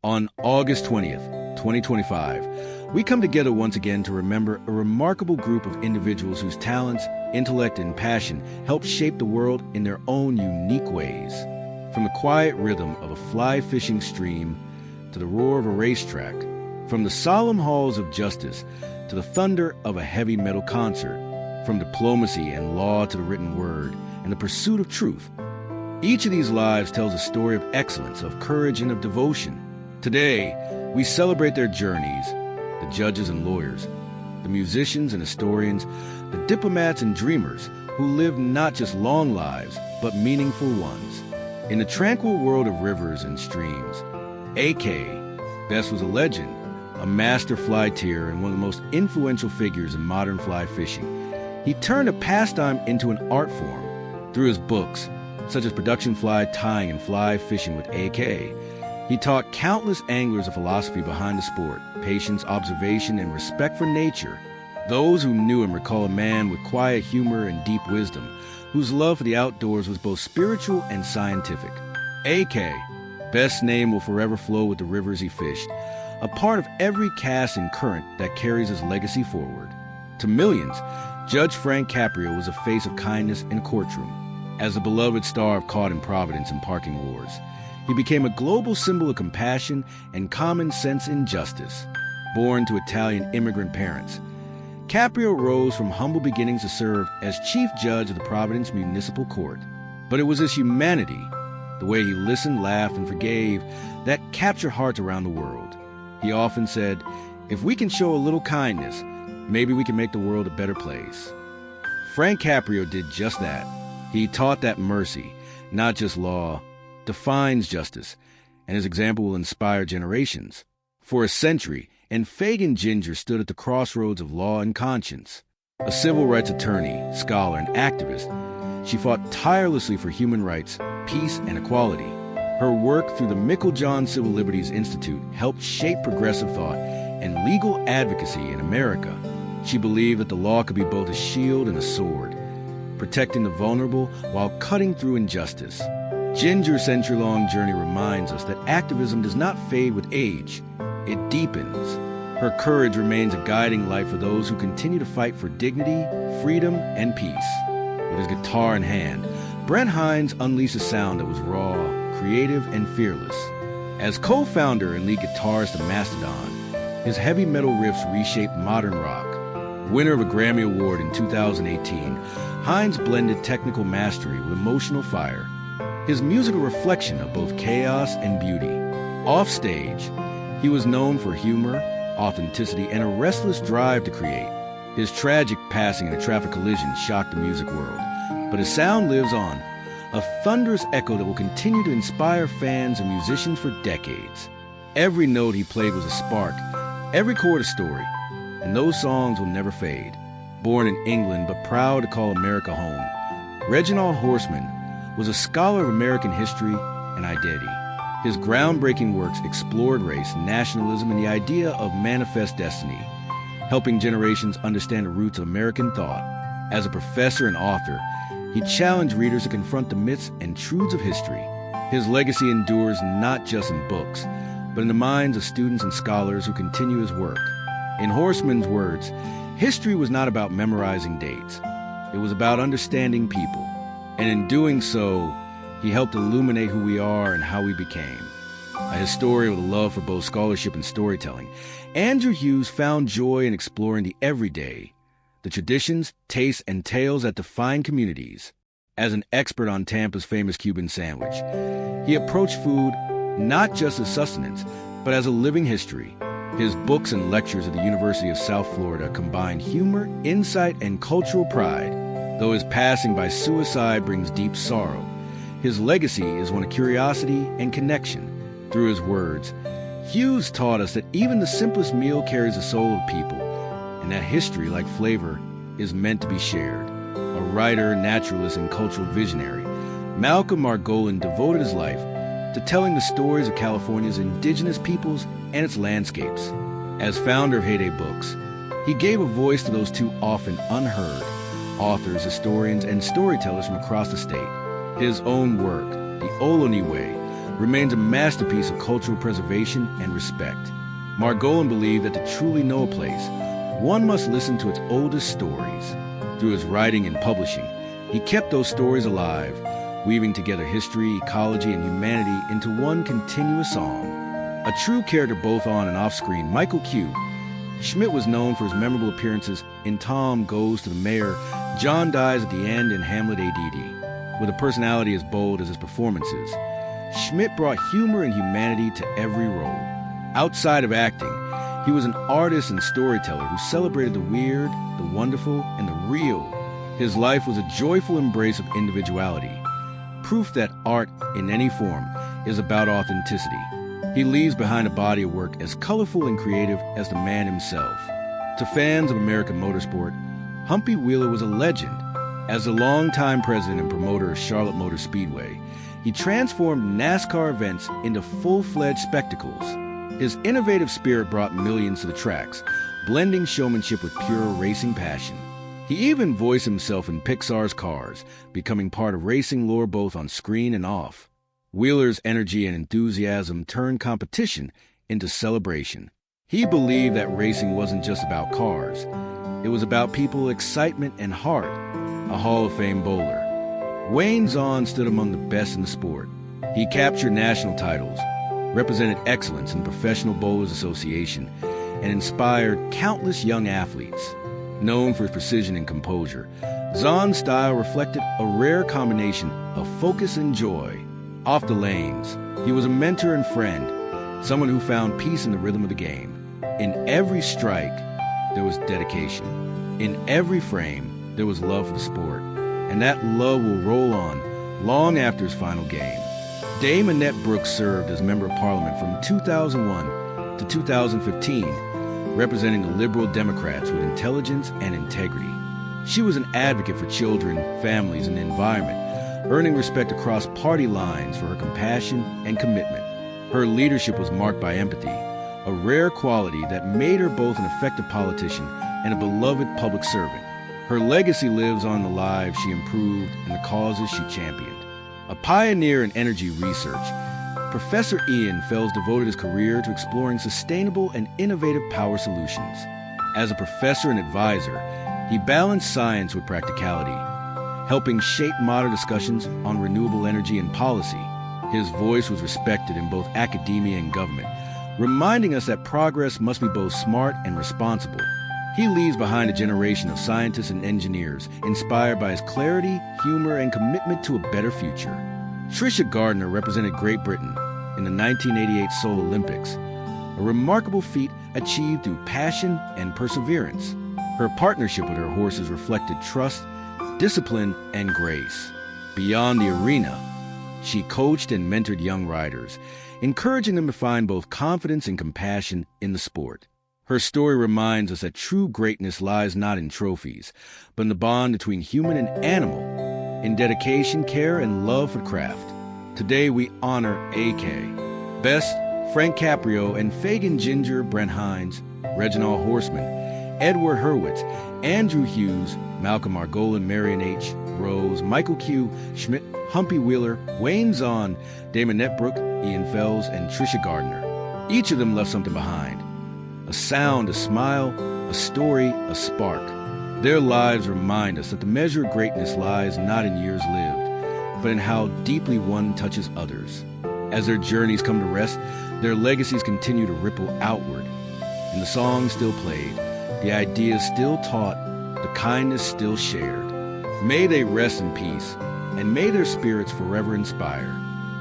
On August 20th, 2025, we come together once again to remember a remarkable group of individuals whose talents, intellect, and passion helped shape the world in their own unique ways. From the quiet rhythm of a fly-fishing stream to the roar of a racetrack, from the solemn halls of justice to the thunder of a heavy metal concert, from diplomacy and law to the written word and the pursuit of truth. Each of these lives tells a story of excellence, of courage, and of devotion. Today, we celebrate their journeys, the judges and lawyers, the musicians and historians, the diplomats and dreamers who lived not just long lives, but meaningful ones. In the tranquil world of rivers and streams, A.K. Best was a legend, a master fly-tier and one of the most influential figures in modern fly fishing. He turned a pastime into an art form through his books, such as Production Fly Tying and Fly Fishing with A.K. He taught countless anglers a philosophy behind the sport, patience, observation, and respect for nature. Those who knew him recall a man with quiet humor and deep wisdom, whose love for the outdoors was both spiritual and scientific. A.K. Best's name will forever flow with the rivers he fished, a part of every cast and current that carries his legacy forward. To millions, Judge Frank Caprio was a face of kindness in a courtroom. As the beloved star of Caught in Providence and Parking Wars, he became a global symbol of compassion and common sense injustice. Born to Italian immigrant parents, Caprio rose from humble beginnings to serve as chief judge of the Providence Municipal Court. But it was his humanity, the way he listened, laughed, and forgave, that captured hearts around the world. He often said, "If we can show a little kindness, maybe we can make the world a better place." Frank Caprio did just that. He taught that mercy, not just law, defines justice, and his example will inspire generations. For a century, and Fagan Ginger stood at the crossroads of law and conscience. A civil rights attorney, scholar, and activist, she fought tirelessly for human rights, peace, and equality. Her work through the Meiklejohn Institute helped shape progressive thought and legal advocacy in America. She believed that the law could be both a shield and a sword, protecting the vulnerable while cutting through injustice. Ginger's century-long journey reminds us that activism does not fade with age, it deepens. Her courage remains a guiding light for those who continue to fight for dignity, freedom, and peace. With his guitar in hand, Brent Hines unleashed a sound that was raw, creative, and fearless. As co-founder and lead guitarist of Mastodon, his heavy metal riffs reshaped modern rock. Winner of a Grammy Award in 2018, Hines blended technical mastery with emotional fire, his musical reflection of both chaos and beauty. Offstage, he was known for humor, authenticity, and a restless drive to create. His tragic passing in a traffic collision shocked the music world, but his sound lives on, a thunderous echo that will continue to inspire fans and musicians for decades. Every note he played was a spark, every chord a story, and those songs will never fade. Born in England but proud to call America home, Reginald Horseman was a scholar of American history and identity. His groundbreaking works explored race, nationalism, and the idea of manifest destiny, helping generations understand the roots of American thought. As a professor and author, he challenged readers to confront the myths and truths of history. His legacy endures not just in books, but in the minds of students and scholars who continue his work. In Horseman's words, history was not about memorizing dates. It was about understanding people. And in doing so, he helped illuminate who we are and how we became. A historian with a love for both scholarship and storytelling, Andrew Hughes found joy in exploring the everyday, the traditions, tastes, and tales that define communities. As an expert on Tampa's famous Cuban sandwich, he approached food not just as sustenance, but as a living history. His books and lectures at the University of South Florida combine humor, insight, and cultural pride. Though his passing by suicide brings deep sorrow, his legacy is one of curiosity and connection. Through his words, Hughes taught us that even the simplest meal carries the soul of people, and that history, like flavor, is meant to be shared. A writer, naturalist, and cultural visionary, Malcolm Margolin devoted his life to telling the stories of California's indigenous peoples and its landscapes. As founder of Heyday Books, he gave a voice to those too often unheard, authors, historians, and storytellers from across the state. His own work, The Ohlone Way, remains a masterpiece of cultural preservation and respect. Margolin believed that to truly know a place, one must listen to its oldest stories. Through his writing and publishing, he kept those stories alive, weaving together history, ecology, and humanity into one continuous song. A true character both on and off screen, Michael Q. Schmidt was known for his memorable appearances in Tom Goes to the Mayor, John Dies at the End, and Hamlet ADD. With a personality as bold as his performances, Schmidt brought humor and humanity to every role. Outside of acting, he was an artist and storyteller who celebrated the weird, the wonderful, and the real. His life was a joyful embrace of individuality, proof that art, in any form, is about authenticity. He leaves behind a body of work as colorful and creative as the man himself. To fans of American motorsport, Humpy Wheeler was a legend. As the longtime president and promoter of Charlotte Motor Speedway, he transformed NASCAR events into full-fledged spectacles. His innovative spirit brought millions to the tracks, blending showmanship with pure racing passion. He even voiced himself in Pixar's Cars, becoming part of racing lore both on screen and off. Wheeler's energy and enthusiasm turned competition into celebration. He believed that racing wasn't just about cars. It was about people, excitement, and heart. A Hall of Fame bowler, Wayne Zahn stood among the best in the sport. He captured national titles, represented excellence in the Professional Bowlers Association, and inspired countless young athletes. Known for his precision and composure, Zahn's style reflected a rare combination of focus and joy. Off the lanes, he was a mentor and friend, someone who found peace in the rhythm of the game. In every strike, there was dedication. In every frame, there was love for the sport, and that love will roll on long after his final game. Dame Annette Brooks served as Member of Parliament from 2001 to 2015, representing the Liberal Democrats with intelligence and integrity. She was an advocate for children, families, and the environment, earning respect across party lines for her compassion and commitment. Her leadership was marked by empathy, a rare quality that made her both an effective politician and a beloved public servant. Her legacy lives on in the lives she improved and the causes she championed. A pioneer in energy research, Professor Ian Fells devoted his career to exploring sustainable and innovative power solutions. As a professor and advisor, he balanced science with practicality, helping shape modern discussions on renewable energy and policy. His voice was respected in both academia and government, reminding us that progress must be both smart and responsible. He leaves behind a generation of scientists and engineers inspired by his clarity, humor, and commitment to a better future. Tricia Gardner represented Great Britain in the 1988 Seoul Olympics, a remarkable feat achieved through passion and perseverance. Her partnership with her horses reflected trust, discipline, and grace. Beyond the arena, she coached and mentored young riders, encouraging them to find both confidence and compassion in the sport. Her story reminds us that true greatness lies not in trophies, but in the bond between human and animal, in dedication, care, and love for craft. Today we honor A.K. Best, Frank Caprio, and Fagan Ginger, Brent Hines, Reginald Horseman, Edward Hurwitz, Andrew Hughes, Malcolm Margolin, Marion H. Rose, Michael Q. Schmidt, Humpy Wheeler, Wayne Zahn, Dame Annette Brooks, Ian Fells, and Tricia Gardner. Each of them left something behind. A sound, a smile, a story, a spark. Their lives remind us that the measure of greatness lies not in years lived, but in how deeply one touches others. As their journeys come to rest, their legacies continue to ripple outward. And the songs still played, the ideas still taught, the kindness still shared. May they rest in peace, and may their spirits forever inspire.